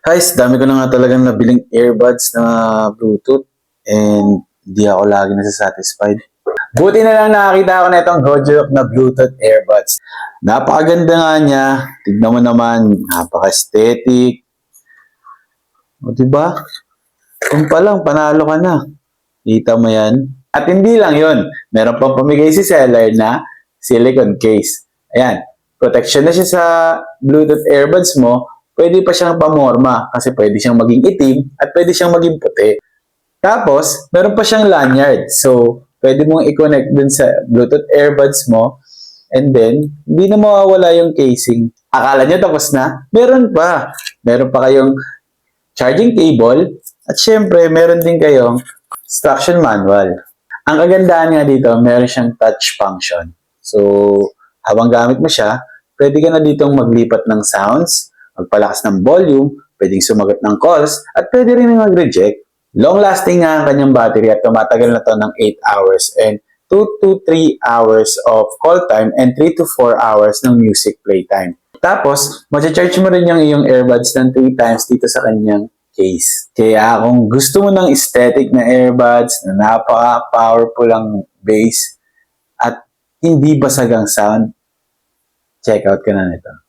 Guys, dami ko na nga talagang nabiling earbuds na Bluetooth and di ako lagi nasa-satisfied. Buti na lang nakakita ako na itong Gojook na Bluetooth earbuds. Napakaganda nga niya. Tignan mo naman, napaka-aesthetic. O diba? Kung pa lang, panalo ka na. Kita mo yan? At hindi lang yon, meron pang pamigay si seller na silicone case. Ayan, protection na siya sa Bluetooth earbuds mo. Pwede pa siyang pamorma kasi pwede siyang maging itim at pwede siyang maging puti. Tapos, meron pa siyang lanyard. So, pwede mong i-connect dun sa Bluetooth earbuds mo and then, hindi na mawawala yung casing. Akala nyo tapos na? Meron pa. Meron pa kayong charging cable at syempre, meron din kayong instruction manual. Ang kagandahan nga dito, meron siyang touch function. So, habang gamit mo siya, pwede ka na ditong maglipat ng sounds, magpalakas ng volume, pwedeng sumagot ng calls, at pwede rin mag-reject. Long-lasting nga ang kanyang battery at tumatagal na to ng 8 hours and 2 to 3 hours of call time and 3 to 4 hours ng music playtime. Tapos, ma-charge mo rin yung iyong earbuds ng 3 times dito sa kanyang case. Kaya kung gusto mo ng aesthetic na earbuds na napaka-powerful ang bass at hindi basag ang sound, check out ka na nito.